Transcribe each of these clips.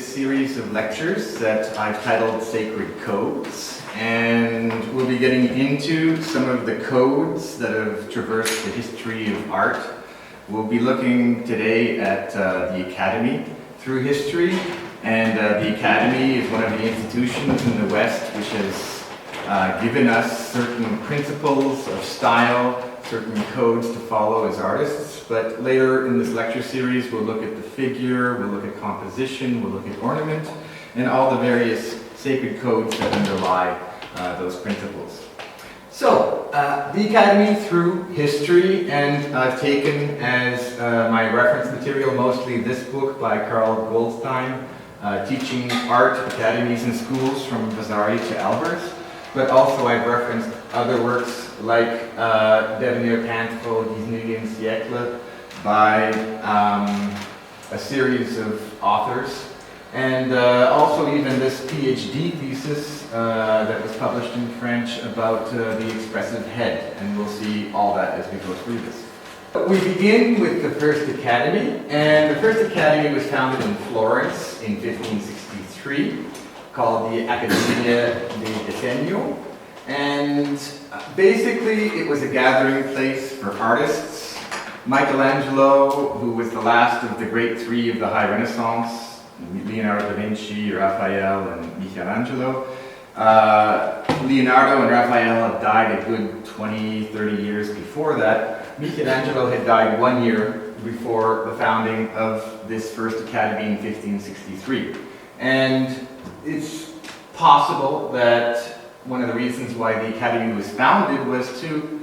series of lectures that I've titled Sacred Codes, and we'll be getting into some of the codes that have traversed the history of art. We'll be looking today at the Academy through history, and the Academy is one of the institutions in the West which has given us certain principles of style, certain codes to follow as artists. But later in this lecture series, we'll look at the figure, we'll look at composition, we'll look at ornament, and all the various sacred codes that underlie those principles. So, the Academy through history, and I've taken as my reference material mostly this book by Carl Goldstein, Teaching Art, Academies and Schools from Vasari to Albers. But also I've referenced other works like Devenir Peintre au XIXe siècle by a series of authors, and also even this PhD thesis that was published in French about the expressive head, and we'll see all that as we go through this. We begin with the first Academy, and the first Academy was founded in Florence in 1563. Called the Accademia di Disegno, and basically it was a gathering place for artists. Michelangelo, who was the last of the great three of the High Renaissance, Leonardo da Vinci, Raphael, and Michelangelo. Leonardo and Raphael had died a good 20, 30 years before that. Michelangelo had died 1 year before the founding of this first Academy in 1563. And it's possible that one of the reasons why the Academy was founded was to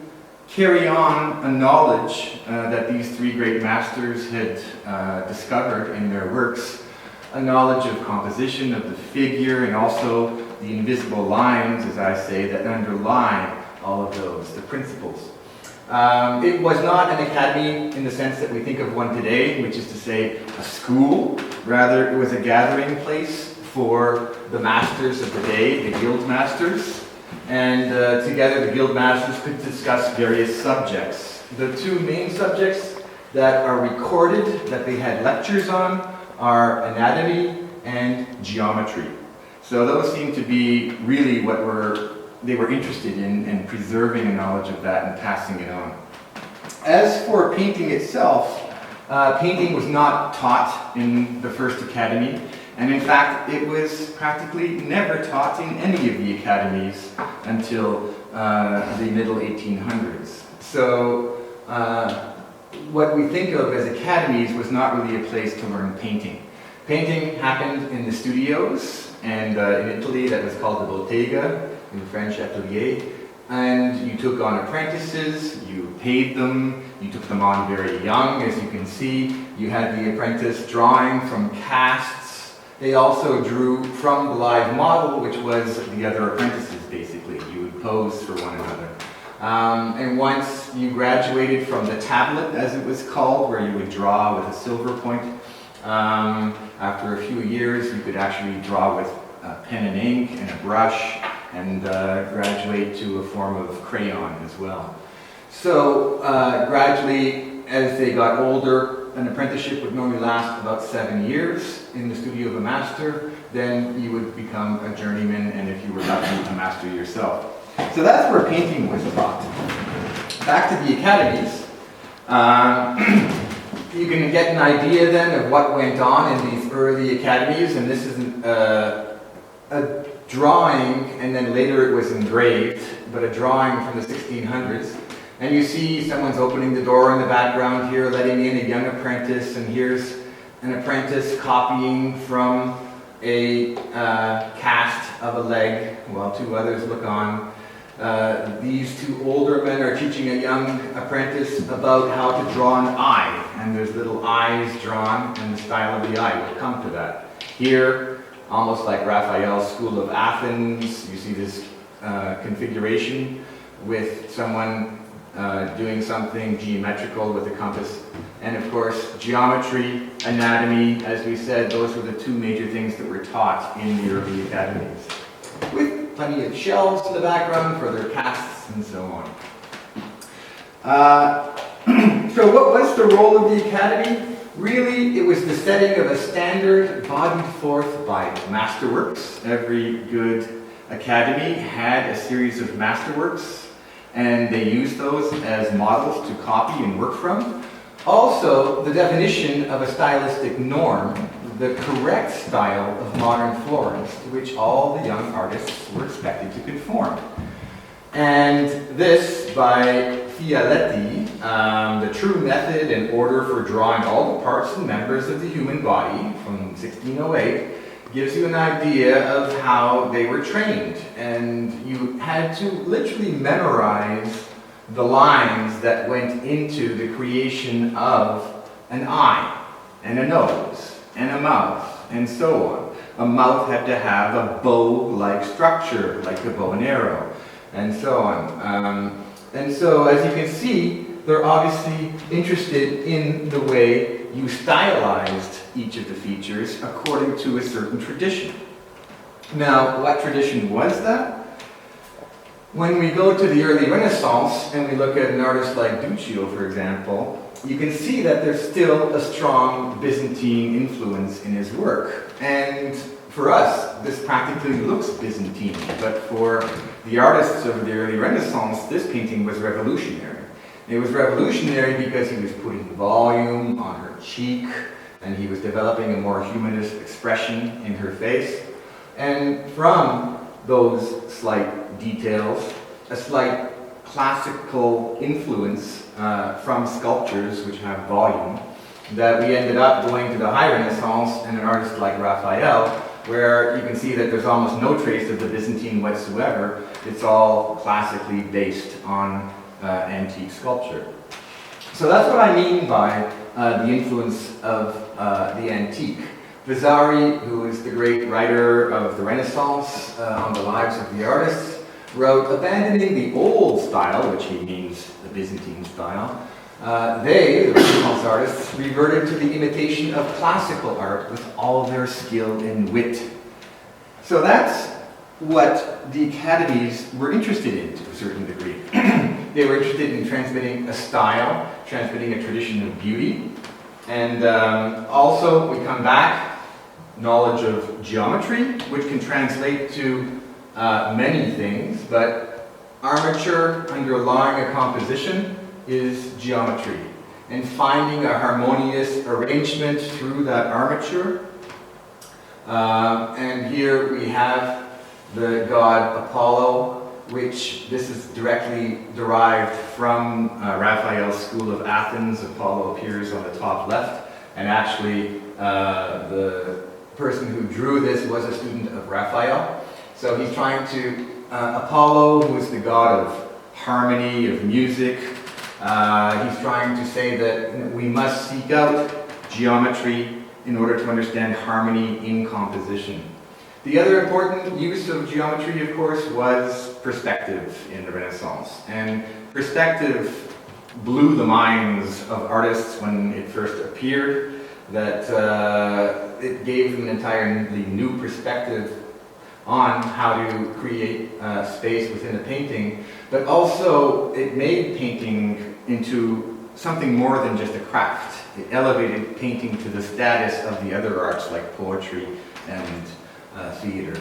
carry on a knowledge that these three great masters had discovered in their works, a knowledge of composition, of the figure, and also the invisible lines, as I say, that underlie all of those, the principles. It was not an academy in the sense that we think of one today, which is to say a school. Rather, it was a gathering place for the masters of the day, the guild masters, and together the guild masters could discuss various subjects. The two main subjects that are recorded that they had lectures on are anatomy and geometry. So those seem to be really what they were interested in, and preserving a knowledge of that and passing it on. As for painting itself, painting was not taught in the first Academy. And in fact, it was practically never taught in any of the academies until the middle 1800s. So what we think of as academies was not really a place to learn painting. Painting happened in the studios, and in Italy that was called the bottega, in French atelier. And you took on apprentices, you paid them, you took them on very young, as you can see. You had the apprentice drawing from casts. They also drew from the live model, which was the other apprentices, basically. You would pose for one another. And once you graduated from the tablet, as it was called, where you would draw with a silver point, after a few years, you could actually draw with pen and ink and a brush, and graduate to a form of crayon as well. So gradually, as they got older, an apprenticeship would normally last about 7 years in the studio of a master. Then you would become a journeyman, and if you were lucky, a master yourself. So that's where painting was taught. Back to the academies. You can get an idea then of what went on in these early academies, and this is a drawing, and then later it was engraved, but a drawing from the 1600s. And you see someone's opening the door in the background here, letting in a young apprentice, and here's an apprentice copying from a cast of a leg while two others look on. These two older men are teaching a young apprentice about how to draw an eye, and there's little eyes drawn, and the style of the eye. We'll come to that. Here, almost like Raphael's School of Athens, you see this configuration with someone doing something geometrical with a compass. And of course, geometry, anatomy, as we said, those were the two major things that were taught in the early academies. With plenty of shelves in the background for their casts and so on. So what was the role of the academy? Really, it was the setting of a standard bodied forth by masterworks. Every good academy had a series of masterworks, and they used those as models to copy and work from. Also, the definition of a stylistic norm, the correct style of modern Florence, to which all the young artists were expected to conform. And this, by Hieratic, the true method and order for drawing all the parts and members of the human body, from 1608, gives you an idea of how they were trained. And you had to literally memorize the lines that went into the creation of an eye, and a nose, and a mouth, and so on. A mouth had to have a bow-like structure, like a bow and arrow, and so on. And so, as you can see, they're obviously interested in the way you stylized each of the features according to a certain tradition. Now, what tradition was that? When we go to the early Renaissance and we look at an artist like Duccio, for example, you can see that there's still a strong Byzantine influence in his work. And for us, this practically looks Byzantine, but for the artists of the early Renaissance, this painting was revolutionary. It was revolutionary because he was putting volume on her cheek, and he was developing a more humanist expression in her face. And from those slight details, a slight classical influence from sculptures which have volume, that we ended up going to the High Renaissance and an artist like Raphael, where you can see that there's almost no trace of the Byzantine whatsoever. It's all classically based on antique sculpture. So that's what I mean by the influence of the antique. Vasari, who is the great writer of the Renaissance on the lives of the artists, wrote, abandoning the old style, which he means the Byzantine style, they, the Renaissance artists, reverted to the imitation of classical art with all their skill and wit. So that's what the academies were interested in to a certain degree. They were interested in transmitting a style, transmitting a tradition of beauty, and also we come back, knowledge of geometry, which can translate to many things, but armature underlying a composition is geometry, and finding a harmonious arrangement through that armature. And here we have the god Apollo, which this is directly derived from Raphael's school of Athens. Apollo appears on the top left, and actually the person who drew this was a student of Raphael. So he's trying to, Apollo, who is the god of harmony, of music, he's trying to say that we must seek out geometry in order to understand harmony in composition. The other important use of geometry, of course, was perspective in the Renaissance. And perspective blew the minds of artists when it first appeared, that it gave them an entirely new perspective on how to create space within a painting, but also it made painting into something more than just a craft. It elevated painting to the status of the other arts like poetry and theater.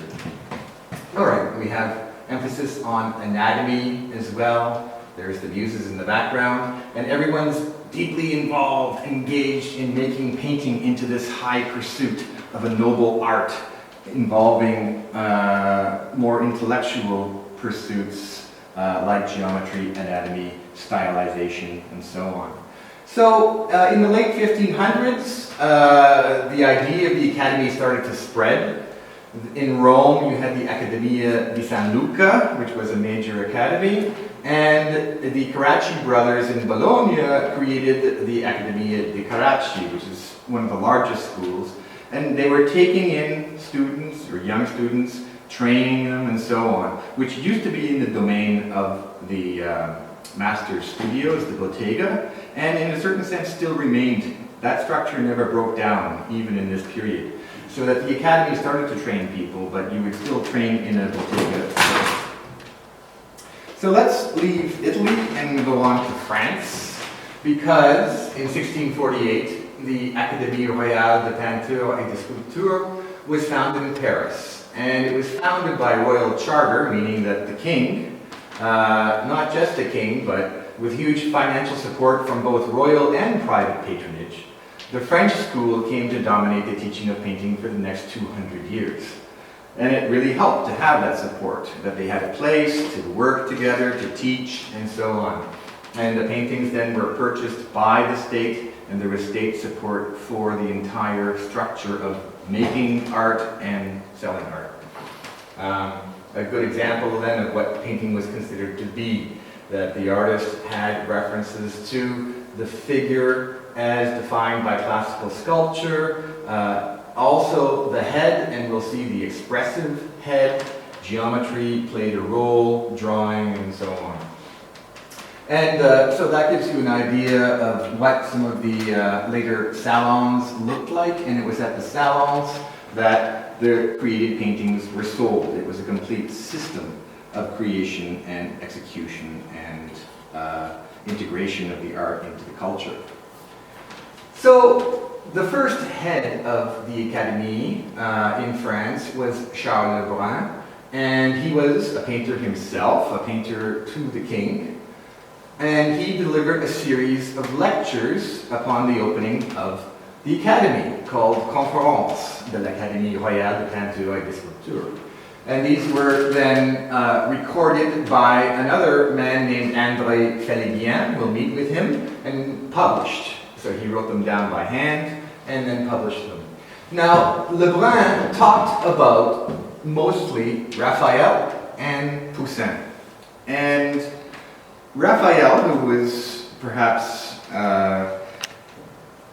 All right, we have emphasis on anatomy as well. There's the muses in the background, and everyone's deeply involved, engaged in making painting into this high pursuit of a noble art involving more intellectual pursuits like geometry, anatomy, stylization, and so on. So in the late 1500s, the idea of the academy started to spread. In Rome, you had the Accademia di San Luca, which was a major academy, and the Carracci brothers in Bologna created the Accademia di Carracci, which is one of the largest schools. And they were taking in students, or young students, training them and so on, which used to be in the domain of the master studios, the bottega, and in a certain sense still remained. That structure never broke down, even in this period. So that the academy started to train people, but you would still train in a bottega first. So let's leave Italy and go on to France, because in 1648, the Académie Royale de Peinture et de Sculpture was founded in Paris. And it was founded by royal charter, meaning that the king, not just a king, but with huge financial support from both royal and private patronage, the French school came to dominate the teaching of painting for the next 200 years. And it really helped to have that support, that they had a place to work together, to teach, and so on. And the paintings then were purchased by the state, and there was state support for the entire structure of making art and selling art. A good example then of what painting was considered to be, that the artist had references to the figure as defined by classical sculpture, also the head, and we'll see the expressive head, geometry played a role, drawing, and so on. And so that gives you an idea of what some of the later salons looked like, and it was at the salons that the created paintings were sold. It was a complete system of creation and execution and integration of the art into the culture. So the first head of the Académie in France was Charles Lebrun, and he was a painter himself, a painter to the king, and he delivered a series of lectures upon the opening of the Academy called Conférence de l'Académie Royale de Peinture et de Sculpture. And these were then recorded by another man named André Félibien. We'll meet with him, and published. So he wrote them down by hand and then published them. Now, Lebrun talked about mostly Raphael and Poussin. And Raphael, who was perhaps,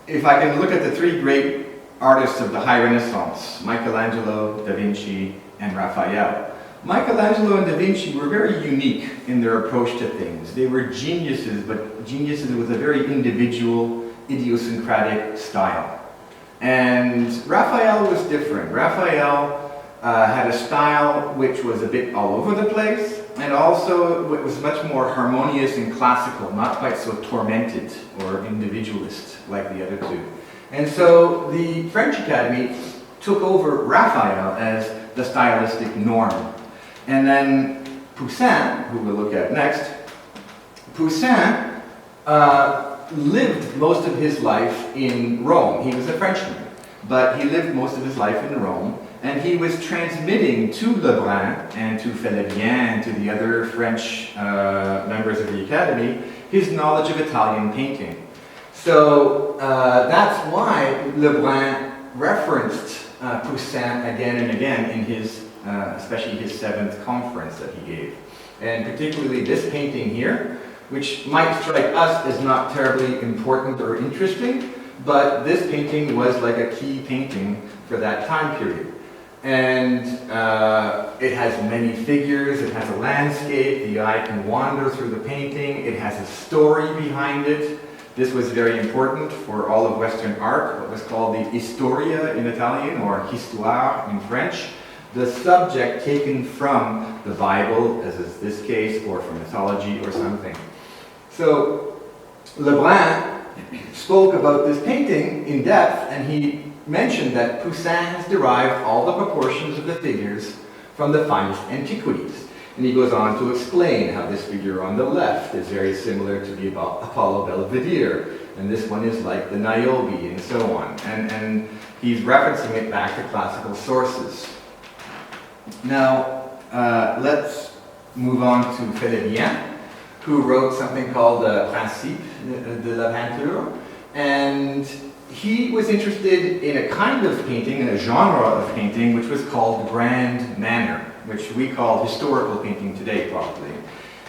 if I can look at the three great artists of the High Renaissance, Michelangelo, Da Vinci, and Raphael. Michelangelo and Da Vinci were very unique in their approach to things. They were geniuses, but geniuses with a very individual, idiosyncratic style. And Raphael was different. Raphael had a style which was a bit all over the place, and also it was much more harmonious and classical, not quite so tormented or individualist like the other two. And so the French Academy took over Raphael as the stylistic norm. And then Poussin, who we'll look at next, Poussin lived most of his life in Rome. He was a Frenchman, but he lived most of his life in Rome, and he was transmitting to Lebrun and to Félibien and to the other French members of the Academy his knowledge of Italian painting. So that's why Lebrun referenced Poussin again and again in his, especially his 7th conference that he gave. And particularly this painting here, which might strike us as not terribly important or interesting, but this painting was like a key painting for that time period. And it has many figures, it has a landscape, the eye can wander through the painting, it has a story behind it. This was very important for all of Western art, what was called the historia in Italian, or histoire in French, the subject taken from the Bible, as is this case, or from mythology or something. So Lebrun spoke about this painting in depth, and he mentioned that Poussin has derived all the proportions of the figures from the finest antiquities. And he goes on to explain how this figure on the left is very similar to the Apollo Belvedere, and this one is like the Niobe, and so on. And he's referencing it back to classical sources. Now, let's move on to Félibien, who wrote something called Principe de la Peinture, and he was interested in a kind of painting, in a genre of painting, which was called grand manner, which we call historical painting today, probably.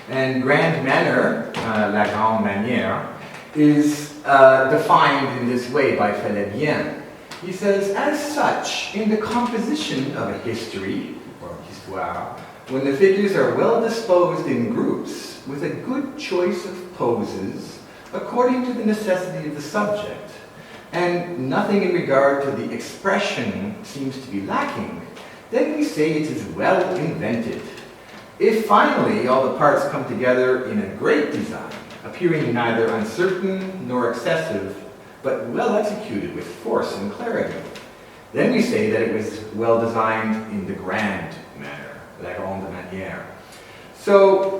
And grand manner, la grande manière, is defined in this way by Félibien. He says, as such, in the composition of a history, or histoire, when the figures are well disposed in groups, with a good choice of poses, according to the necessity of the subject, and nothing in regard to the expression seems to be lacking, then we say it is well invented. If finally all the parts come together in a great design, appearing neither uncertain nor excessive, but well executed with force and clarity. Then we say that it was well designed in the grand manner, la grande manière. So,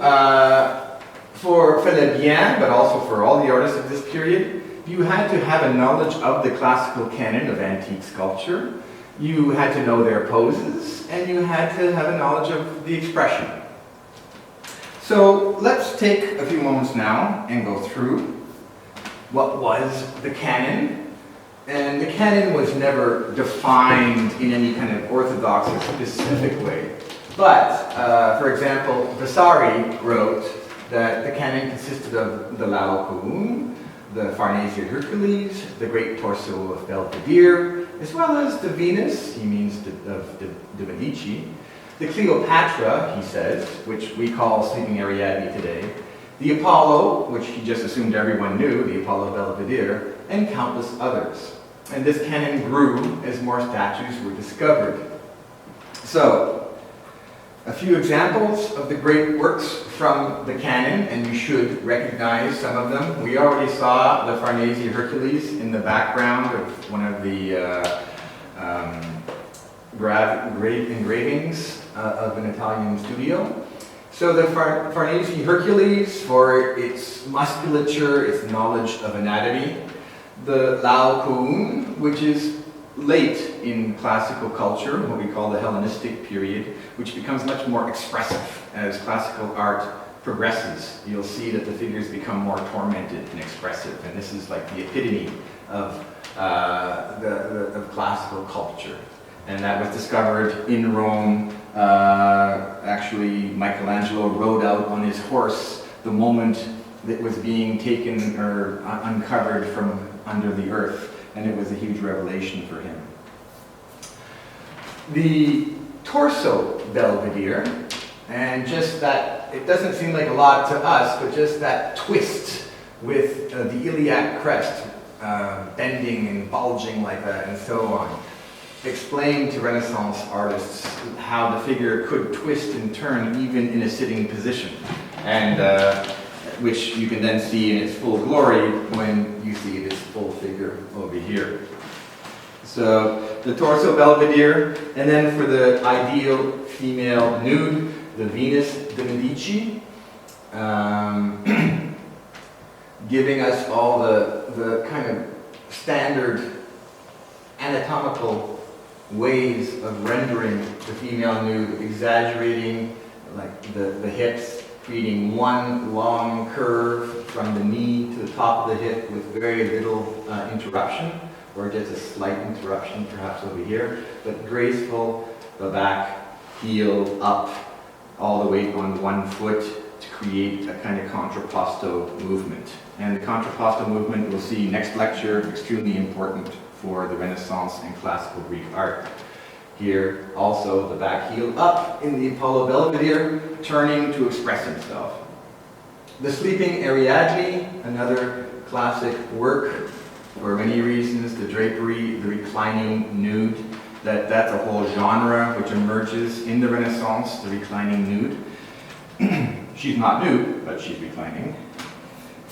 for Le Bien, but also for all the artists of this period, you had to have a knowledge of the classical canon of antique sculpture, you had to know their poses, and you had to have a knowledge of the expression. So let's take a few moments now and go through what was the canon. And the canon was never defined in any kind of orthodox or specific way. But, for example, Vasari wrote that the canon consisted of the Laocoon, the Farnese Hercules, the great torso of Belvedere, as well as the Venus, he means the Medici, the Cleopatra, he says, which we call Sleeping Ariadne today, the Apollo, which he just assumed everyone knew, the Apollo Belvedere, and countless others. And this canon grew as more statues were discovered. So, a few examples of the great works from the canon, and you should recognize some of them. We already saw the Farnese Hercules in the background of one of the engravings of an Italian studio. So the Farnese Hercules, for its musculature, its knowledge of anatomy. The Laocoon, which is late in classical culture, what we call the Hellenistic period, which becomes much more expressive as classical art progresses. You'll see that the figures become more tormented and expressive, and this is like the epitome of classical culture. And that was discovered in Rome. Actually, Michelangelo rode out on his horse the moment that was being taken or uncovered from under the earth, and it was a huge revelation for him. The torso Belvedere, and just that, it doesn't seem like a lot to us, but just that twist with the iliac crest bending and bulging like that and so on, explained to Renaissance artists how the figure could twist and turn even in a sitting position, and which you can then see in its full glory when you see this full figure over here. So the torso Belvedere, and then for the ideal female nude, the Venus de Medici, giving us all the kind of standard anatomical ways of rendering the female nude, exaggerating like the hips, creating one long curve from the knee to the top of the hip with very little interruption, or just a slight interruption perhaps over here, but graceful, the back, heel up, all the way on one foot to create a kind of contrapposto movement. And the contrapposto movement we'll see next lecture, extremely important for the Renaissance and classical Greek art. Here, also the back heel up in the Apollo Belvedere, turning to express himself. The Sleeping Ariadne, another classic work for many reasons. The drapery, the reclining nude, that's a whole genre which emerges in the Renaissance, the reclining nude. She's not nude, but she's reclining.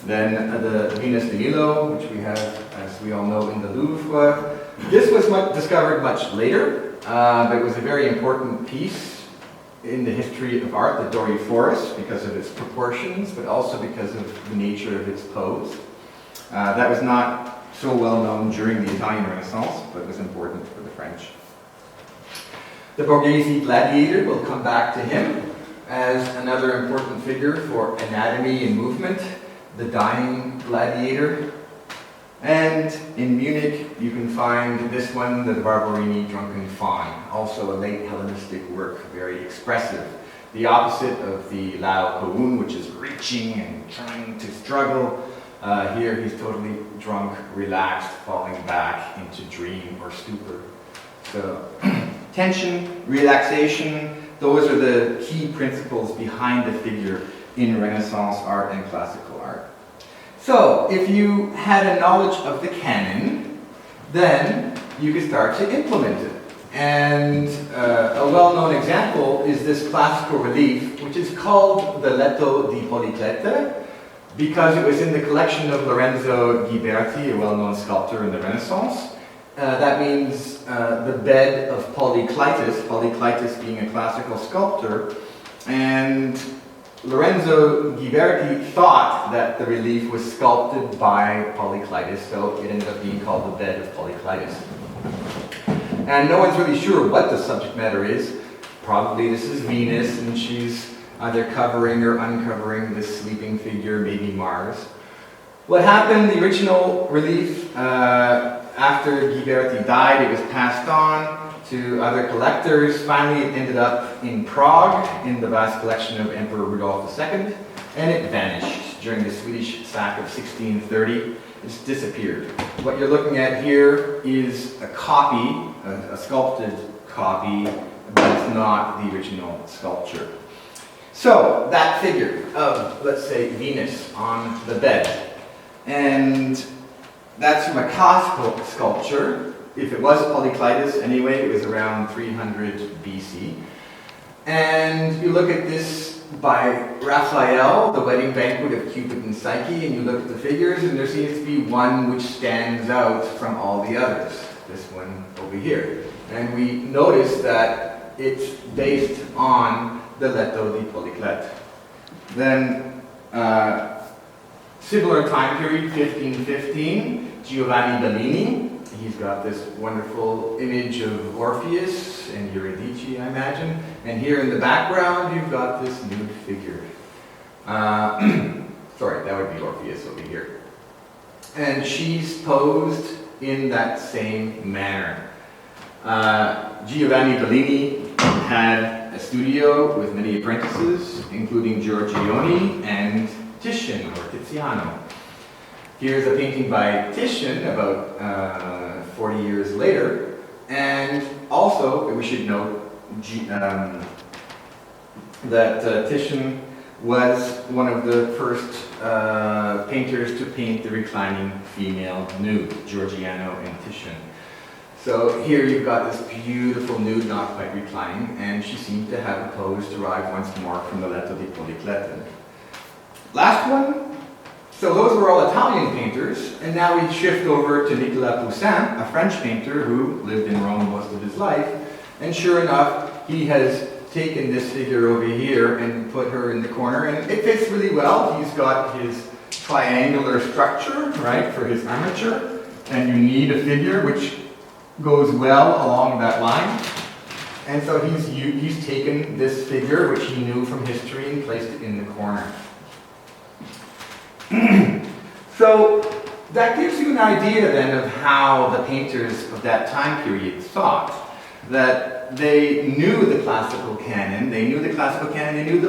Then the Venus de Milo, which we have, as we all know, in the Louvre. This was discovered much later. But it was a very important piece in the history of art, the Doryphorus, because of its proportions, but also because of the nature of its pose. That was not so well known during the Italian Renaissance, but was important for the French. The Borghese gladiator, we'll come back to him as another important figure for anatomy and movement, the dying gladiator. And in Munich, you can find this one, the Barberini Drunken Faun, also a late Hellenistic work, very expressive. The opposite of the Laocoon, which is reaching and trying to struggle. Here he's totally drunk, relaxed, falling back into dream or stupor. So tension, relaxation, those are the key principles behind the figure in Renaissance art and classical art. So, if you had a knowledge of the canon, then you could start to implement it. And a well-known example is this classical relief, which is called the Letto di Policlette, because it was in the collection of Lorenzo Ghiberti, a well-known sculptor in the Renaissance. That means the bed of Polyclitus being a classical sculptor, and Lorenzo Ghiberti thought that the relief was sculpted by Polyclitus, so it ended up being called the bed of Polyclitus. And no one's really sure what the subject matter is. Probably this is Venus, and she's either covering or uncovering this sleeping figure, maybe Mars. What happened, the original relief, after Ghiberti died, it was passed on to other collectors. Finally, it ended up in Prague, in the vast collection of Emperor Rudolf II, and it vanished during the Swedish sack of 1630. It's disappeared. What you're looking at here is a copy, a sculpted copy, but it's not the original sculpture. So, that figure of, let's say, Venus on the bed, and that's from a classical sculpture. If it was Polyclitus anyway, it was around 300 BC. And you look at this by Raphael, the wedding banquet of Cupid and Psyche, and you look at the figures, and there seems to be one which stands out from all the others. This one over here. And we notice that it's based on the Letto di Polyclet. Then, similar time period, 1515, Giovanni Bellini. He's got this wonderful image of Orpheus and Eurydice, I imagine. And here in the background, you've got this nude figure. Sorry, that would be Orpheus over here. And she's posed in that same manner. Giovanni Bellini had a studio with many apprentices, including Giorgione and Titian, or Tiziano. Here's a painting by Titian about 40 years later, and also we should note that Titian was one of the first painters to paint the reclining female nude, Giorgiano and Titian. So here you've got this beautiful nude, not quite reclining, and she seemed to have a pose derived once more from the Letto di Polyclet. Last one. So those were all Italian painters, and now we shift over to Nicolas Poussin, a French painter who lived in Rome most of his life, and sure enough, he has taken this figure over here and put her in the corner, and it fits really well. He's got his triangular structure, right, for his armature, and you need a figure which goes well along that line. And so he's taken this figure, which he knew from history, and placed it in the corner. So that gives you an idea then of how the painters of that time period thought. That they knew the classical canon, they knew the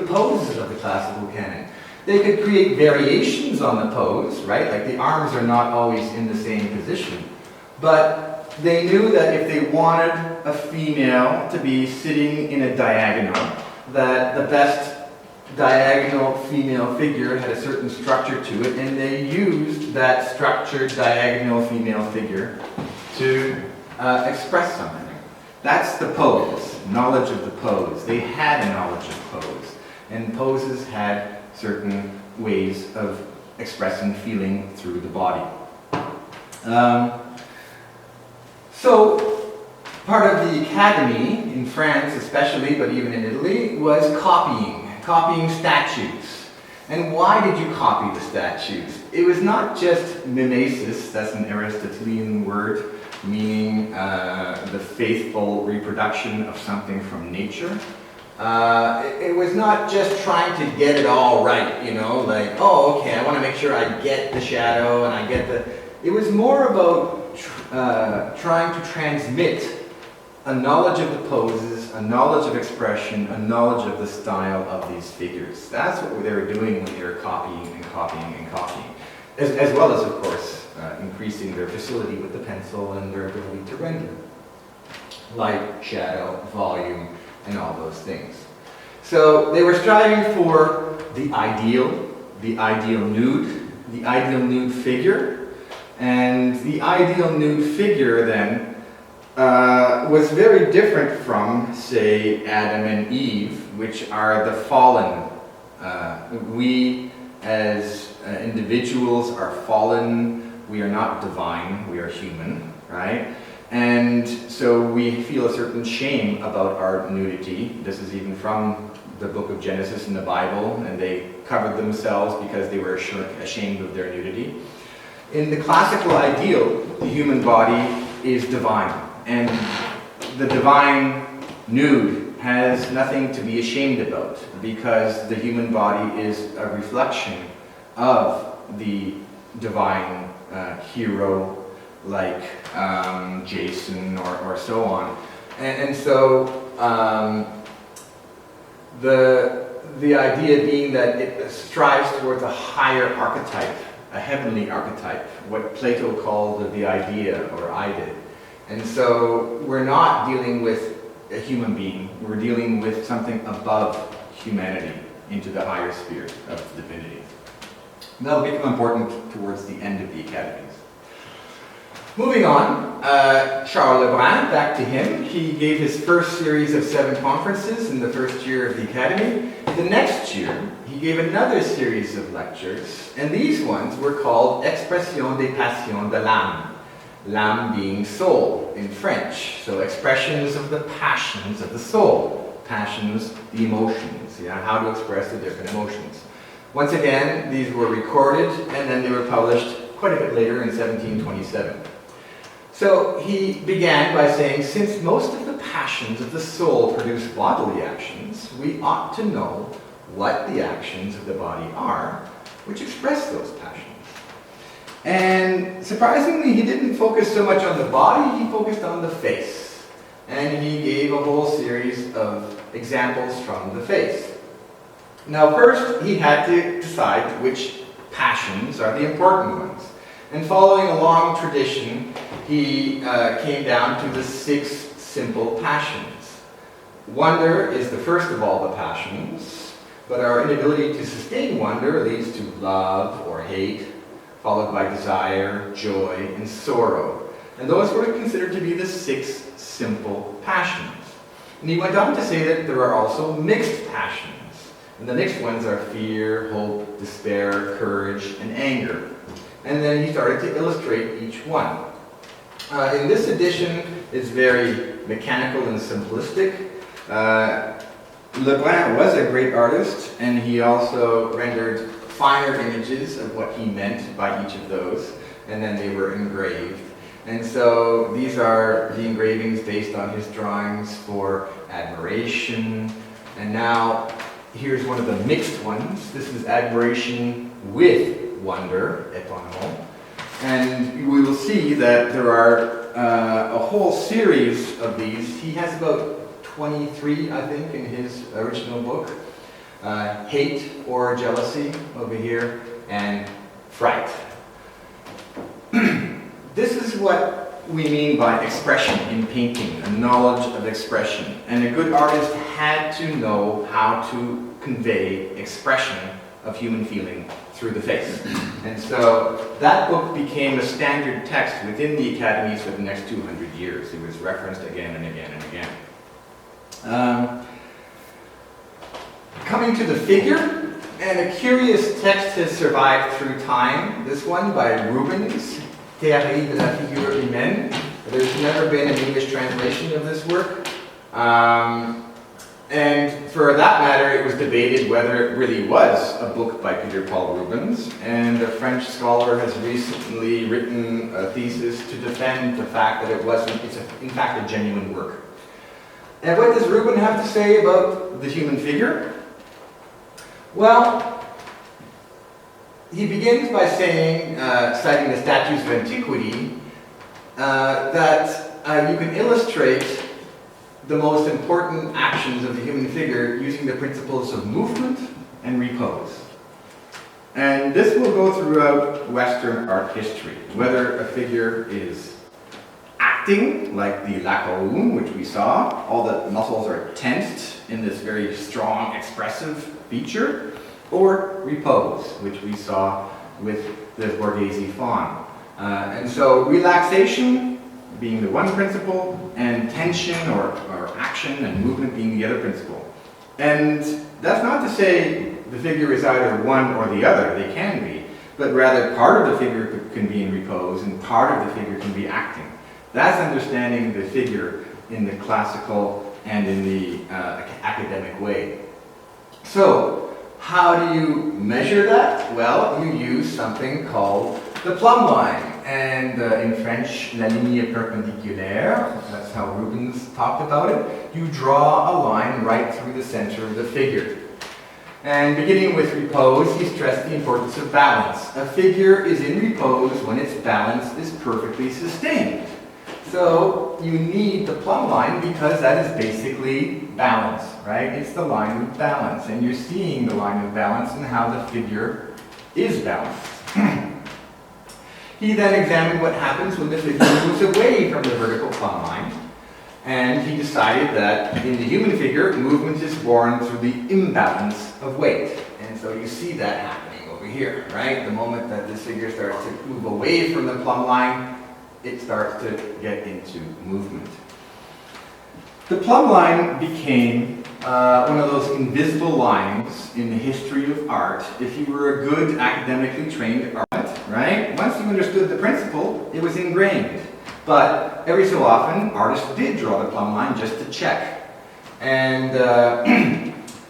poses of the classical canon. They could create variations on the pose, right? Like the arms are not always in the same position. But they knew that if they wanted a female to be sitting in a diagonal, that the best diagonal female figure had a certain structure to it, and they used that structured diagonal female figure to express something. That's the pose, knowledge of the pose. They had a knowledge of pose, and poses had certain ways of expressing feeling through the body. So part of the academy in France especially, but even in Italy, was copying statues. And why did you copy the statues? It was not just mimesis, that's an Aristotelian word, meaning the faithful reproduction of something from nature. It was not just trying to get it all right, you know, like, oh, okay, I want to make sure I get the shadow and I get the... It was more about trying to transmit a knowledge of the poses, a knowledge of expression, a knowledge of the style of these figures. That's what they were doing when they were copying and copying and copying. As well as, of course, increasing their facility with the pencil and their ability to render. Light, shadow, volume, and all those things. So they were striving for the ideal nude figure. And the ideal nude figure then was very different from, say, Adam and Eve, which are the fallen. We, as individuals are fallen, we are not divine, we are human, right? And so we feel a certain shame about our nudity. This is even from the book of Genesis in the Bible, and they covered themselves because they were ashamed of their nudity. In the classical ideal, the human body is divine, and the divine nude has nothing to be ashamed about, because the human body is a reflection of the divine hero, like Jason or so on. And so the idea being that it strives towards a higher archetype, a heavenly archetype, what Plato called the idea or idea. And so we're not dealing with a human being, we're dealing with something above humanity into the higher sphere of divinity. That'll become important towards the end of the academies. Moving on, Charles Lebrun, back to him. He gave his first series of 7 conferences in the first year of the academy. The next year, he gave another series of lectures, and these ones were called Expression des passions de l'âme. L'âme being soul in French, so expressions of the passions of the soul. Passions, the emotions, how to express the different emotions. Once again, these were recorded, and then they were published quite a bit later in 1727. So he began by saying, since most of the passions of the soul produce bodily actions, we ought to know what the actions of the body are, which express those passions. And surprisingly, he didn't focus so much on the body, he focused on the face. And he gave a whole series of examples from the face. Now first, he had to decide which passions are the important ones. And following a long tradition, he came down to the 6 simple passions. Wonder is the first of all the passions, but our inability to sustain wonder leads to love or hate, followed by desire, joy, and sorrow. And those were considered to be the 6 simple passions. And he went on to say that there are also mixed passions. And the mixed ones are fear, hope, despair, courage, and anger. And then he started to illustrate each one. In this edition, it's very mechanical and simplistic. Lebrun was a great artist, and he also rendered finer images of what he meant by each of those, and then they were engraved. And so these are the engravings based on his drawings for admiration. And now here's one of the mixed ones. This is admiration with wonder, étonnement. And we will see that there are a whole series of these. He has about 23, I think, in his original book. Hate or jealousy over here, and fright. This is what we mean by expression in painting, a knowledge of expression. And a good artist had to know how to convey expression of human feeling through the face. And so that book became a standard text within the academies for the next 200 years. It was referenced again and again and again. Coming to the figure, and a curious text has survived through time. This one by Rubens, Théorie de la figure humaine. There's never been an English translation of this work. And for that matter, it was debated whether it really was a book by Peter Paul Rubens. And a French scholar has recently written a thesis to defend the fact that it wasn't, it's in fact a genuine work. And what does Rubens have to say about the human figure? Well, he begins by saying, citing the statues of antiquity, that you can illustrate the most important actions of the human figure using the principles of movement and repose. And this will go throughout Western art history, whether a figure is acting, like the Lacaroon, which we saw, all the muscles are tensed in this very strong, expressive feature, or repose, which we saw with the Borghese faun. And so relaxation being the one principle, and tension or action and movement being the other principle. And that's not to say the figure is either one or the other, they can be. but rather part of the figure can be in repose and part of the figure can be acting. That's understanding the figure in the classical and in the academic way. So, how do you measure that? Well, you use something called the plumb line. And in French, la ligne perpendiculaire, that's how Rubens talked about it. You draw a line right through the center of the figure. And beginning with repose, he stressed the importance of balance. A figure is in repose when its balance is perfectly sustained. So you need the plumb line because that is basically balance, right? It's the line of balance. And you're seeing the line of balance and how the figure is balanced. He then examined what happens when the figure moves away from the vertical plumb line. And he decided that in the human figure, movement is born through the imbalance of weight. And so you see that happening over here, right? The moment that this figure starts to move away from the plumb line, it starts to get into movement. The plumb line became one of those invisible lines in the history of art. If you were a good academically trained artist, right? Once you understood the principle, it was ingrained. But every so often, artists did draw the plumb line just to check. And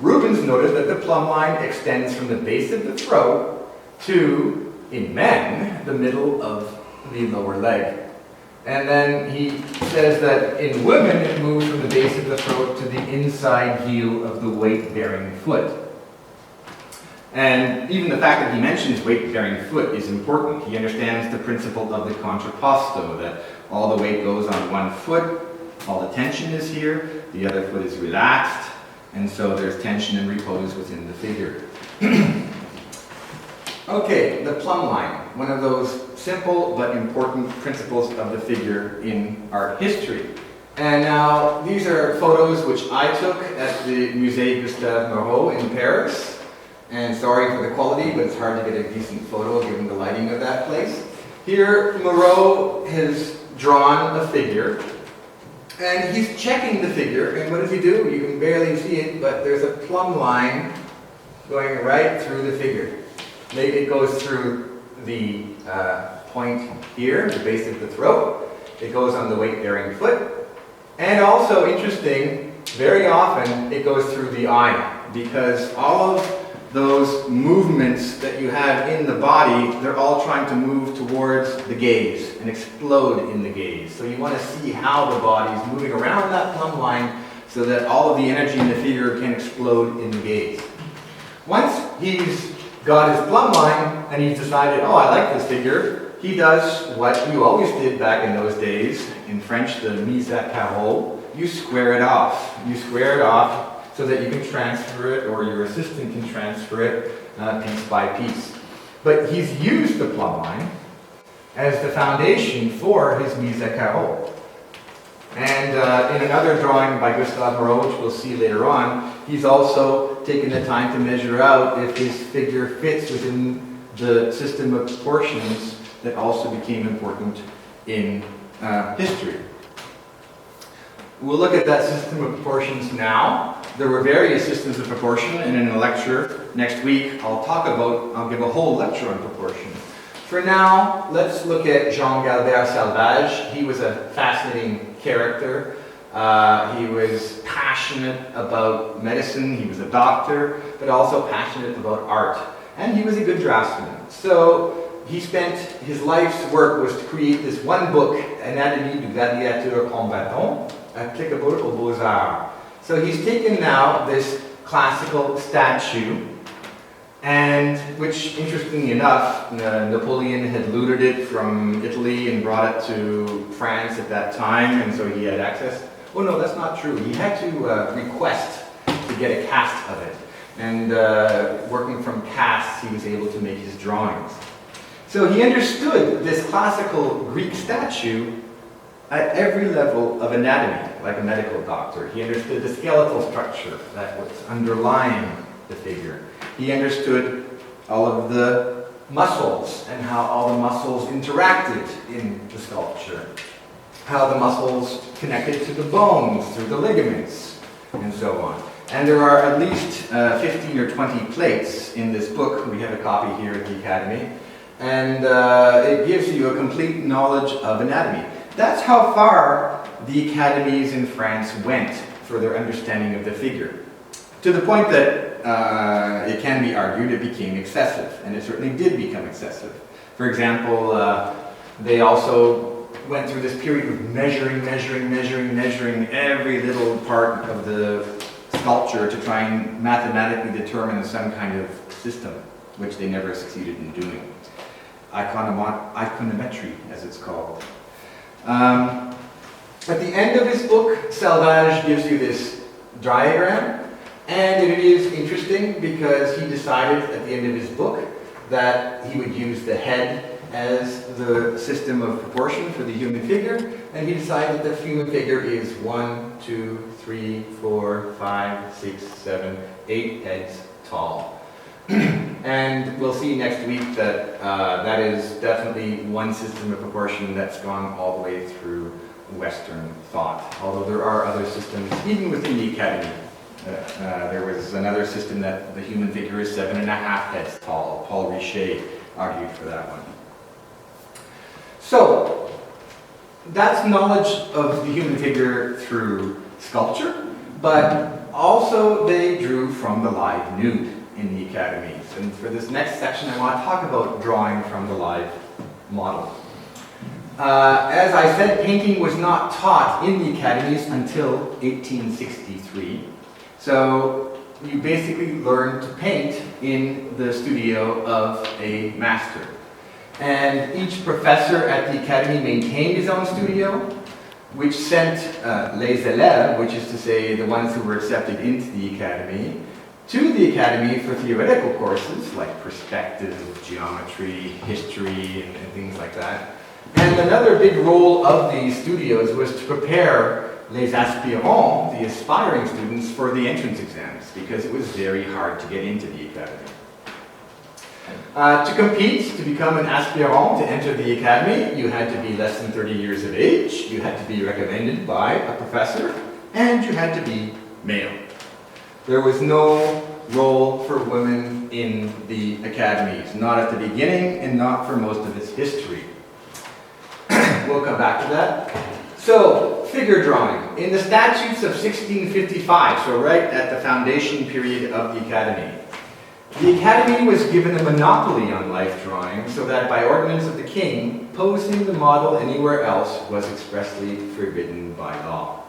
Rubens noted that the plumb line extends from the base of the throat to, in men, the middle of the lower leg. And then he says that in women, it moves from the base of the throat to the inside heel of the weight-bearing foot. And even the fact that he mentions weight-bearing foot is important. He understands the principle of the contrapposto, that all the weight goes on one foot, all the tension is here, the other foot is relaxed, and so there's tension and repose within the figure. Okay, the plumb line, one of those simple but important principles of the figure in art history. And now, these are photos which I took at the Musée Gustave Moreau in Paris. And sorry for the quality, but it's hard to get a decent photo given the lighting of that place. Here, Moreau has drawn a figure, and he's checking the figure, and what does he do? You can barely see it, but there's a plumb line going right through the figure. Maybe it goes through the point here, the base of the throat. It goes on the weight-bearing foot. And also, interesting, very often it goes through the eye, because all of those movements that you have in the body, they're all trying to move towards the gaze and explode in the gaze. So you want to see how the body is moving around that plumb line so that all of the energy in the figure can explode in the gaze. Once he's got his plumb line and he's decided, oh, I like this figure, he does what you always did back in those days. In French, the mise à carreau. You square it off. You square it off so that you can transfer it, or your assistant can transfer it piece by piece. But he's used the plumb line as the foundation for his mise à carreau. And in another drawing by Gustave Moreau, which we'll see later on, he's also taken the time to measure out if his figure fits within the system of proportions that also became important in history. We'll look at that system of proportions now. There were various systems of proportion, and in a lecture next week I'll give a whole lecture on proportion. For now, let's look at Jean-Galbert Salvage. He was a fascinating character. He was passionate about medicine, he was a doctor, but also passionate about art. And he was a good draftsman. So he spent his life's work was to create this one book, Anatomie du gladiateur combattant, applicable aux Beaux-Arts. So he's taken now this classical statue, and which, interestingly enough, Napoleon had looted it from Italy and brought it to France at that time, and so he had access. Oh no, that's not true. He had to request to get a cast of it. And working from casts, he was able to make his drawings. So he understood this classical Greek statue at every level of anatomy, like a medical doctor. He understood the skeletal structure that was underlying the figure. He understood all of the muscles and how all the muscles interacted in the sculpture. How the muscles connected to the bones through the ligaments, and so on. And there are at least 15 or 20 plates in this book. We have a copy here at the Academy. and it gives you a complete knowledge of anatomy. That's how far the academies in France went for their understanding of the figure. To the point that it can be argued it became excessive, and it certainly did become excessive. For example, they also went through this period of measuring every little part of the sculpture to try and mathematically determine some kind of system, which they never succeeded in doing. Iconometry, as it's called. At the end of his book, Salvage gives you this diagram, and it is interesting because he decided at the end of his book that he would use the head as the system of proportion for the human figure, and he decided that the human figure is 1, 2, 3, 4, 5, 6, 7, 8 heads tall. And we'll see next week that that is definitely one system of proportion that's gone all the way through Western thought, although there are other systems, even within the Academy. There was another system that the human figure is 7.5 heads tall. Paul Richer argued for that one. So, that's knowledge of the human figure through sculpture, but also they drew from the live nude in the academies. And for this next section, I want to talk about drawing from the live model. As I said, painting was not taught in the academies until 1863. So you basically learned to paint in the studio of a master. And each professor at the academy maintained his own studio, which sent les élèves, which is to say the ones who were accepted into the academy, to the academy for theoretical courses like perspective, geometry, history, and things like that. And another big role of these studios was to prepare les aspirants, the aspiring students, for the entrance exams, because it was very hard to get into the academy. To compete, to become an aspirant, to enter the academy, you had to be less than 30 years of age, you had to be recommended by a professor, and you had to be male. There was no role for women in the academies, not at the beginning and not for most of its history. We'll come back to that. So, figure drawing. In the statutes of 1655, so right at the foundation period of the academy, the academy was given a monopoly on life drawing, so that by ordinance of the king, posing the model anywhere else was expressly forbidden by law.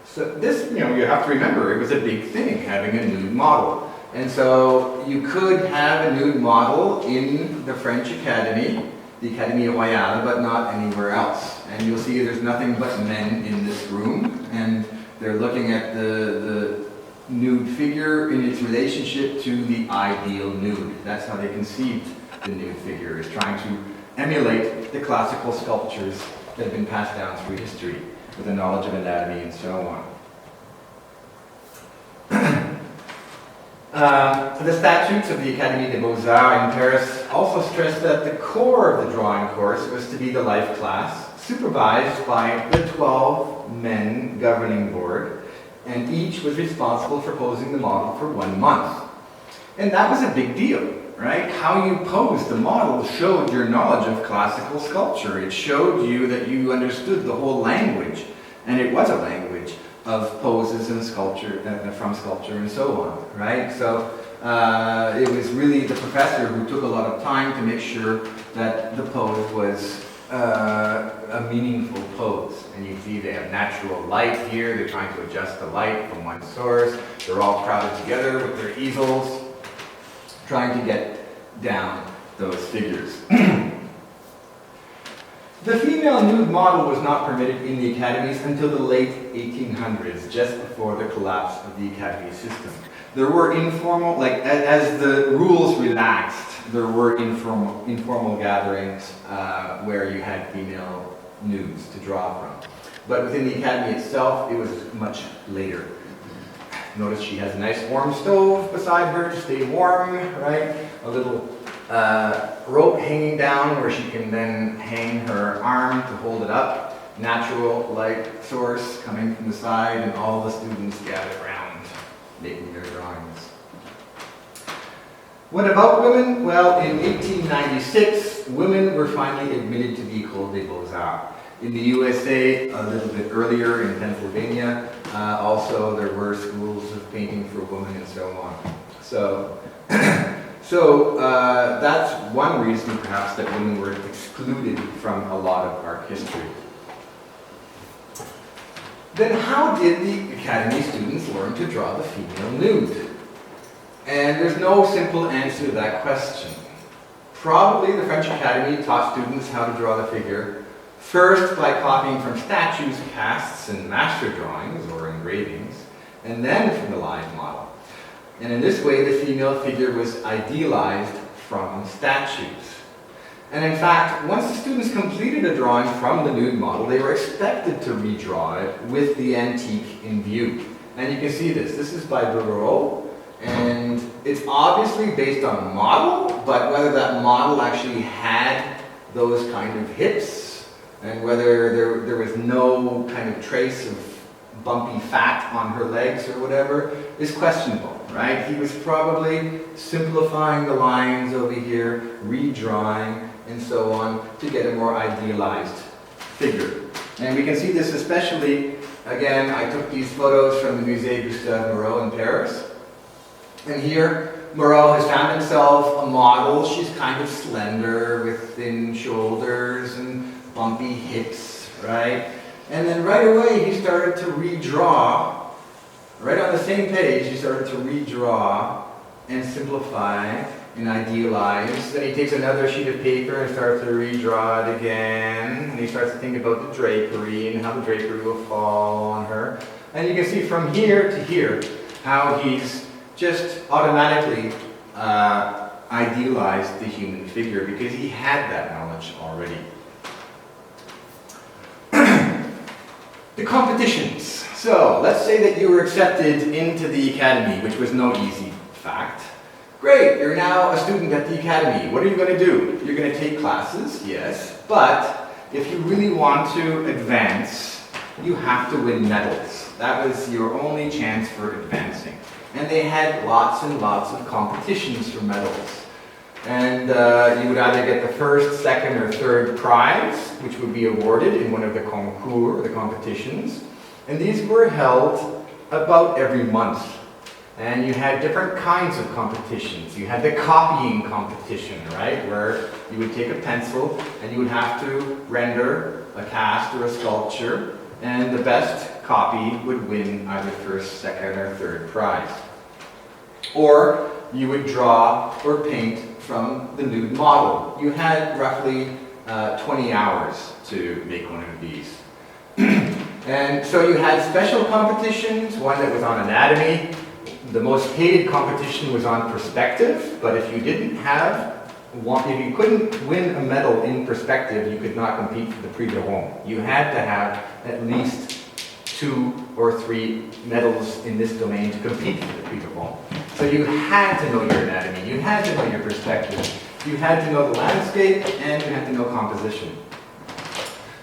So this, you have to remember, it was a big thing, having a nude model. And so you could have a nude model in the French Academy, the Académie Royale, but not anywhere else. And you'll see there's nothing but men in this room, and they're looking at the nude figure in its relationship to the ideal nude. That's how they conceived the nude figure, is trying to emulate the classical sculptures that have been passed down through history with a knowledge of anatomy and so on. The statutes of the Académie des Beaux-Arts in Paris also stressed that the core of the drawing course was to be the life class, supervised by the 12 men governing board, and each was responsible for posing the model for 1 month. And that was a big deal, right? How you posed the model showed your knowledge of classical sculpture. It showed you that you understood the whole language, and it was a language of poses and sculpture, from sculpture and so on, right? So it was really the professor who took a lot of time to make sure that the pose was a meaningful pose. And you see they have natural light here, they're trying to adjust the light from one source, they're all crowded together with their easels, trying to get down those figures. The female nude model was not permitted in the academies until the late 1800s, just before the collapse of the academy system. There were informal, as the rules relaxed, there were informal gatherings where you had female nudes to draw from. But within the academy itself, it was much later. Notice she has a nice warm stove beside her to stay warm, right? A little rope hanging down where she can then hang her arm to hold it up. Natural light source coming from the side, and all the students gather around making their drawings. What about women? Well, in 1896, women were finally admitted to the École des Beaux-Arts. In the USA, a little bit earlier in Pennsylvania, also there were schools of painting for women and so on. So, that's one reason perhaps that women were excluded from a lot of art history. Then how did the Academy students learn to draw the female nude? And there's no simple answer to that question. Probably the French Academy taught students how to draw the figure, first by copying from statues, casts, and master drawings or engravings, and then from the live model. And in this way, the female figure was idealized from statues. And in fact, once the students completed a drawing from the nude model, they were expected to redraw it with the antique in view. And you can see this. This is by Bouguereau, and it's obviously based on a model, but whether that model actually had those kind of hips, and whether there was no kind of trace of bumpy fat on her legs or whatever, is questionable, right? He was probably simplifying the lines over here, redrawing, and so on, to get a more idealized figure. And we can see this especially, again, I took these photos from the Musée Gustave Moreau in Paris. And here, Moreau has found himself a model. She's kind of slender with thin shoulders and bumpy hips, right? And then right away he started to redraw, right on the same page, he started to redraw and simplify and idealize. Then he takes another sheet of paper and starts to redraw it again. And he starts to think about the drapery and how the drapery will fall on her. And you can see from here to here how he's just automatically idealized the human figure because he had that knowledge already. The competitions. So let's say that you were accepted into the Academy, which was no easy fact. Great, you're now a student at the Academy. What are you going to do? You're going to take classes, yes, but if you really want to advance, you have to win medals. That was your only chance for advancing. And they had lots and lots of competitions for medals. And you would either get the first, second, or third prize, which would be awarded in one of the concours, the competitions. And these were held about every month. And you had different kinds of competitions. You had the copying competition, right, where you would take a pencil and you would have to render a cast or a sculpture, and the best copy would win either first, second, or third prize. Or you would draw or paint from the nude model. You had roughly 20 hours to make one of these. And so you had special competitions, one that was on anatomy. The most hated competition was on perspective, but if you didn't have if you couldn't win a medal in perspective, you could not compete for the Prix de Rome. You had to have at least 2 or 3 medals in this domain to compete for the Prix de Rome. So you had to know your anatomy, you had to know your perspective, you had to know the landscape, and you had to know composition.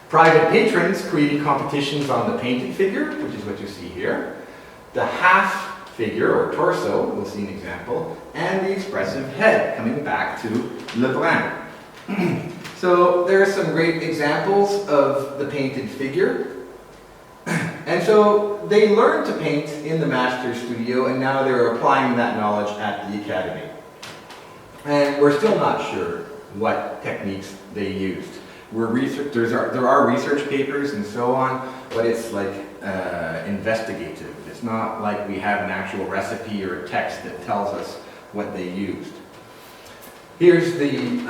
Private patrons created competitions on the painted figure, which is what you see here, the half figure or torso, we'll see an example, and the expressive head, coming back to Lebrun. So there are some great examples of the painted figure. And so they learned to paint in the master studio, and now they're applying that knowledge at the Academy. And we're still not sure what techniques they used. There are research papers and so on, but it's like investigative. It's not like we have an actual recipe or a text that tells us what they used. Here's the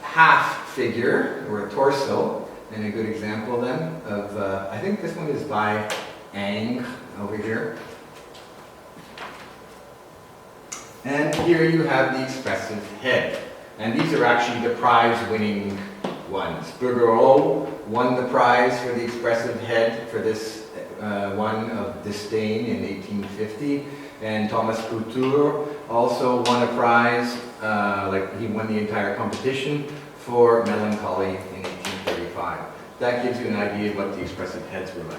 half figure, or a torso, and a good example then of, I think this one is by Ang over here. And here you have the expressive head. And these are actually the prize-winning ones. Bouguereau won the prize for the expressive head for this one of Disdain in 1850. And Thomas Couture also won a prize, he won the entire competition for Melancholy in 1835. That gives you an idea of what the expressive heads were like.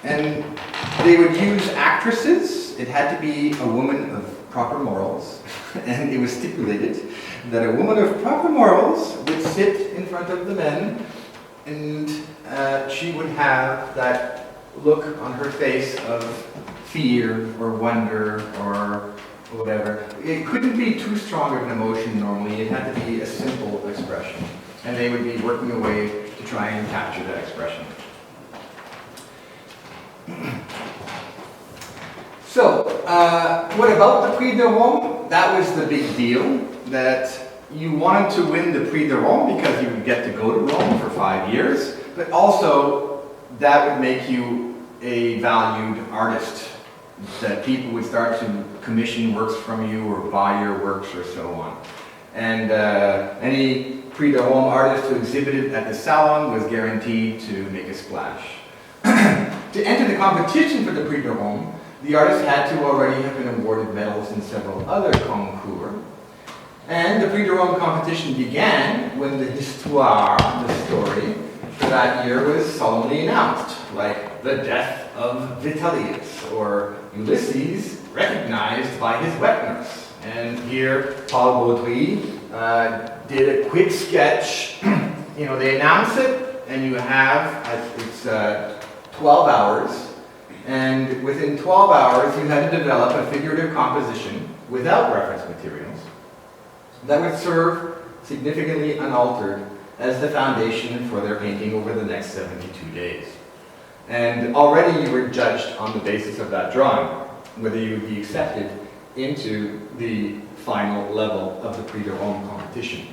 And they would use actresses. It had to be a woman of proper morals, and it was stipulated that a woman of proper morals would sit in front of the men, and she would have that look on her face of fear or wonder or whatever. It couldn't be too strong of an emotion normally. It had to be a simple expression, and they would be working away to try and capture that expression. So, what about the Prix de Rome? That was the big deal, that you wanted to win the Prix de Rome because you would get to go to Rome for 5 years, but also that would make you a valued artist, that people would start to commission works from you or buy your works or so on. And any Prix de Rome artist who exhibited at the Salon was guaranteed to make a splash. To enter the competition for the Prix de Rome, the artist had to already have been awarded medals in several other concours. And the Prix de Rome competition began when the histoire, the story, for that year was solemnly announced, like the death of Vitellius, or Ulysses recognized by his wet nurse. And here, Paul Baudry did a quick sketch. They announce it, and you have, it's 12 hours, and within 12 hours you had to develop a figurative composition without reference materials that would serve significantly unaltered as the foundation for their painting over the next 72 days. And already you were judged on the basis of that drawing, whether you would be accepted into the final level of the Prix de Rome competition.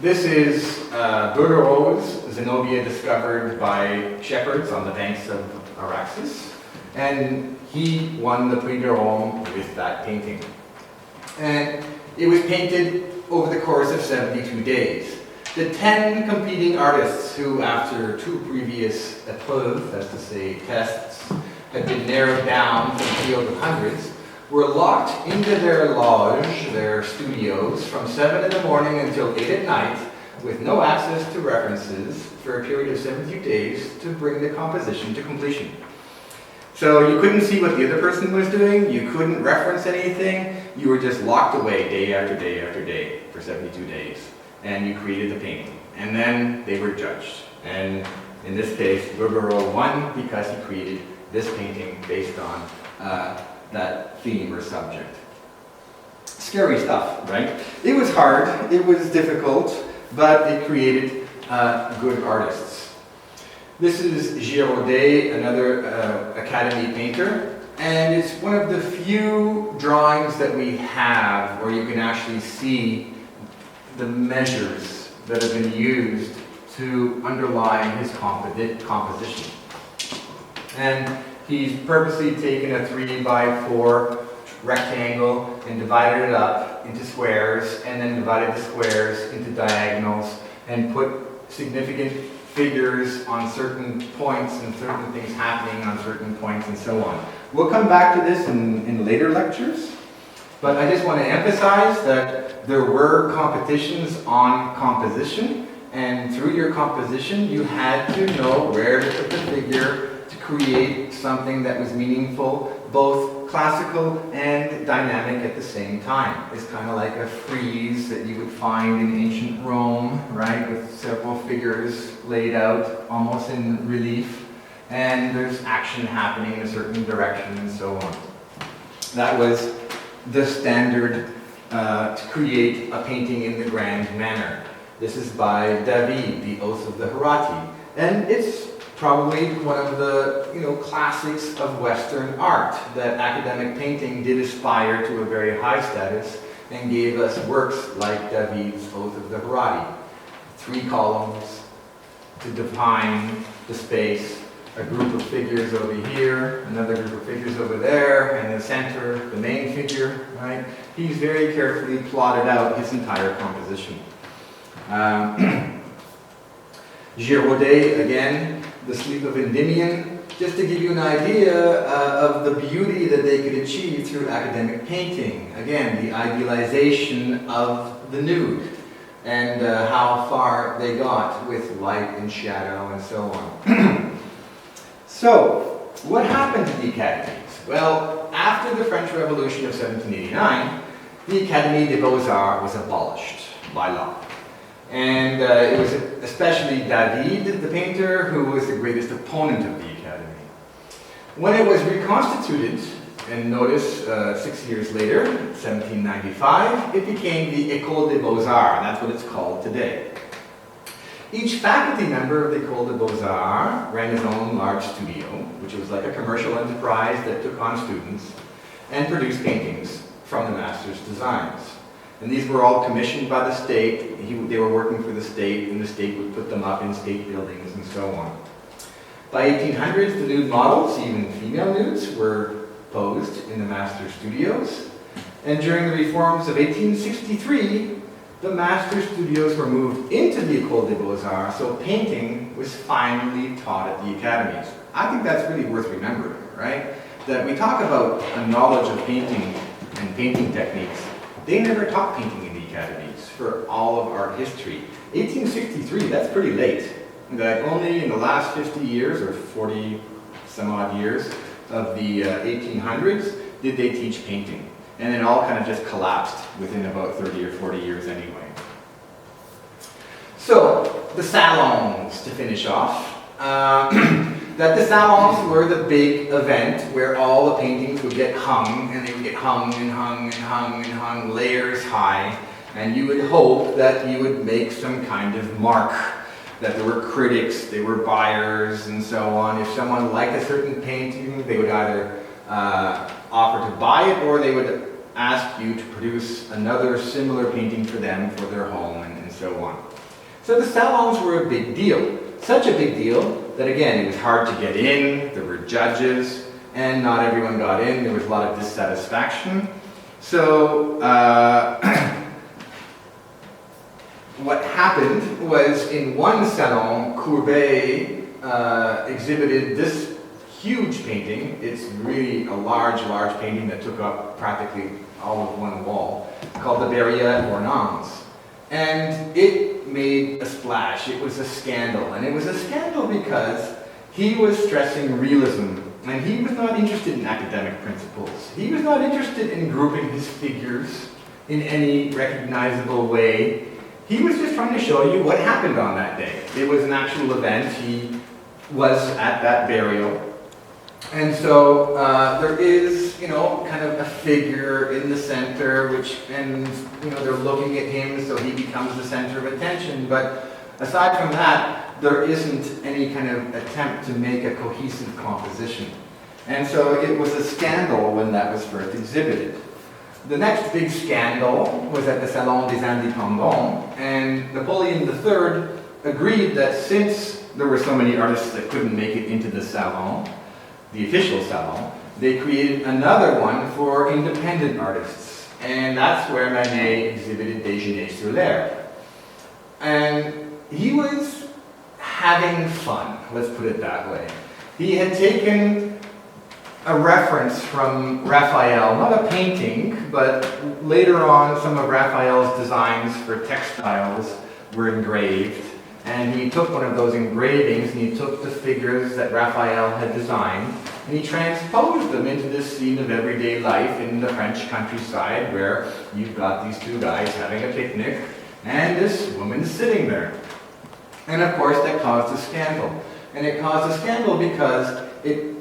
This is Burgerose, Zenobia discovered by shepherds on the banks of Araxes, and he won the Prix de Rome with that painting. And it was painted over the course of 72 days. The 10 competing artists who, after 2 previous épreuves, that's to say tests, had been narrowed down from a field of hundreds, were locked into their loge, their studios, from 7 in the morning until 8 at night, with no access to references for a period of 72 days to bring the composition to completion. So you couldn't see what the other person was doing, you couldn't reference anything, you were just locked away day after day after day for 72 days, and you created the painting. And then they were judged. And in this case, Burgerot won because he created this painting based on that theme or subject. Scary stuff, right? It was hard, it was difficult, but it created good artists. This is Girodet, another Academy painter, and it's one of the few drawings that we have where you can actually see the measures that have been used to underlie his composition. And he's purposely taken a 3x4 rectangle and divided it up into squares, and then divided the squares into diagonals, and put significant figures on certain points and certain things happening on certain points and so on. We'll come back to this in later lectures, but I just want to emphasize that there were competitions on composition, and through your composition you had to know where to put the figure to create something that was meaningful, both classical and dynamic at the same time. It's kind of like a frieze that you would find in ancient Rome, right, with several figures laid out almost in relief, and there's action happening in a certain direction and so on. That was the standard to create a painting in the grand manner. This is by David, The Oath of the Hieratic, and it's probably one of the classics of Western art, that academic painting did aspire to a very high status and gave us works like David's Oath of the Hieratic. 3 columns to define the space, a group of figures over here, another group of figures over there, and in the center, the main figure, right? He's very carefully plotted out his entire composition. Girodet, again, The Sleep of Endymion, just to give you an idea of the beauty that they could achieve through academic painting. Again, the idealization of the nude, and how far they got with light and shadow and so on. So, what happened to the academies? Well, after the French Revolution of 1789, the Académie des Beaux-Arts was abolished by law. And it was especially David, the painter, who was the greatest opponent of the Academy. When it was reconstituted, and notice 6 years later, 1795, it became the École des Beaux-Arts, and that's what it's called today. Each faculty member of the École des Beaux-Arts ran his own large studio, which was like a commercial enterprise that took on students and produced paintings from the master's designs. And these were all commissioned by the state. They were working for the state, and the state would put them up in state buildings and so on. By 1800s, the nude models, even female nudes, were posed in the master's studios. And during the reforms of 1863, the master studios were moved into the École des Beaux-Arts, so painting was finally taught at the academies. I think that's really worth remembering, right? That we talk about a knowledge of painting and painting techniques. They never taught painting in the academies for all of art history. 1863, that's pretty late. That only in the last 50 years, or 40 some odd years of the 1800s, did they teach painting. And it all kind of just collapsed within about 30 or 40 years anyway. So, the salons, to finish off. That the salons were the big event where all the paintings would get hung, and they would get hung and hung and hung and hung layers high, and you would hope that you would make some kind of mark, that there were critics, there were buyers, and so on. If someone liked a certain painting, they would either offer to buy it, or they would ask you to produce another similar painting for them for their home, and so on. So the salons were a big deal. Such a big deal that, again, it was hard to get in, there were judges, and not everyone got in. There was a lot of dissatisfaction. So what happened was, in one salon, Courbet exhibited this huge painting. It's really a large, large painting that took up practically all of one wall, called the Barrière Ornament. And it made a splash. It was a scandal. And it was a scandal because he was stressing realism. And he was not interested in academic principles. He was not interested in grouping his figures in any recognizable way. He was just trying to show you what happened on that day. It was an actual event. He was at that burial. And so there is, kind of a figure in the center, and they're looking at him, so he becomes the center of attention. But aside from that, there isn't any kind of attempt to make a cohesive composition. And so it was a scandal when that was first exhibited. The next big scandal was at the Salon des Indépendants, and Napoleon III agreed that since there were so many artists that couldn't make it into the salon, the official salon, they created another one for independent artists. And that's where Manet exhibited Déjeuner sur l'Herbe. And he was having fun, let's put it that way. He had taken a reference from Raphael, not a painting, but later on some of Raphael's designs for textiles were engraved. And he took one of those engravings and he took the figures that Raphael had designed and he transposed them into this scene of everyday life in the French countryside, where you've got these two guys having a picnic and this woman sitting there. And of course that caused a scandal. And it caused a scandal because it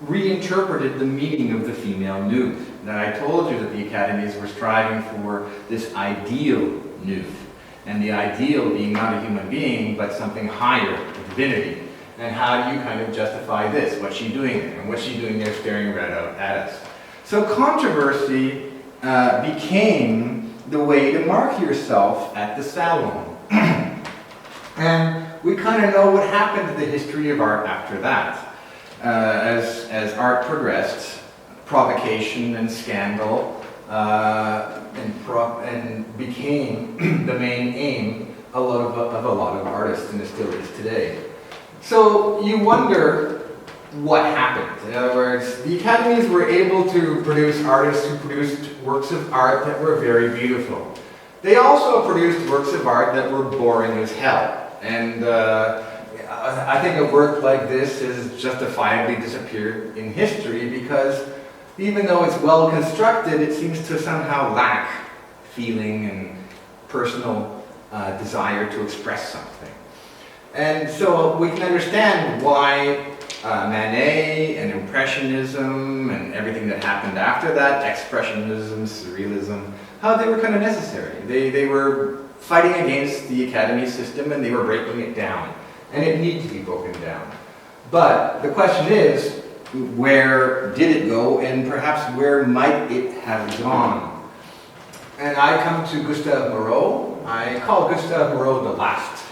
reinterpreted the meaning of the female nude. That I told you that the academies were striving for this ideal nude. And the ideal being not a human being, but something higher, a divinity. And how do you kind of justify this? What's she doing there? And what's she doing there staring right out at us? So controversy became the way to mark yourself at the salon. And we kind of know what happened to the history of art after that. As art progressed, provocation and scandal and became the main aim of a lot of artists, and it still is today. So you wonder what happened. In other words, the academies were able to produce artists who produced works of art that were very beautiful. They also produced works of art that were boring as hell. And I think a work like this has justifiably disappeared in history because Even though it's well constructed, it seems to somehow lack feeling and personal desire to express something. And so we can understand why Manet and Impressionism and everything that happened after that, Expressionism, Surrealism, how they were kind of necessary. They were fighting against the Academy system and they were breaking it down. And it needed to be broken down. But the question is, where did it go and perhaps where might it have gone? And I come to Gustave Moreau. I call Gustave Moreau the last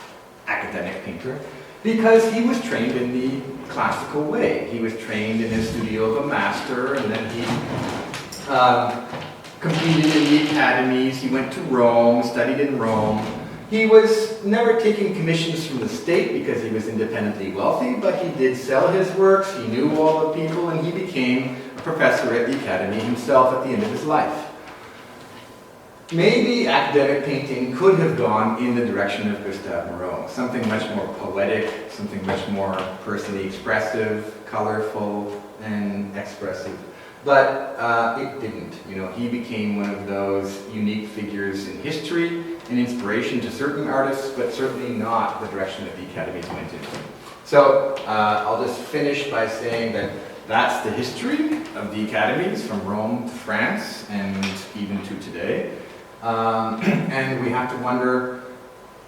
academic painter because he was trained in the classical way. He was trained in his studio of a master, and then he competed in the academies. He went to Rome, studied in Rome. He was never taking commissions from the state because he was independently wealthy, but he did sell his works, he knew all the people, and he became a professor at the academy himself at the end of his life. Maybe academic painting could have gone in the direction of Gustave Moreau, something much more poetic, something much more personally expressive, colorful, and expressive. But it didn't. You know, he became one of those unique figures in history, an inspiration to certain artists, but certainly not the direction that the academies went into. So I'll just finish by saying that that's the history of the academies from Rome to France and even to today. And we have to wonder,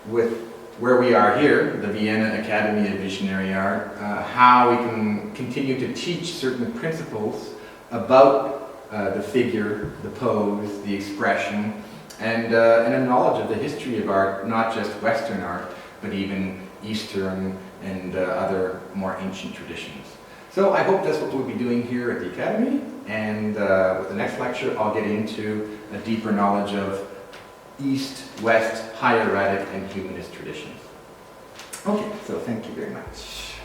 with where we are here, the Vienna Academy of Visionary Art, how we can continue to teach certain principles about the figure, the pose, the expression, and a knowledge of the history of art, not just Western art, but even Eastern and other more ancient traditions. So I hope that's what we'll be doing here at the Academy, and with the next lecture I'll get into a deeper knowledge of East, West, Hieratic, and Humanist traditions. Okay, so thank you very much.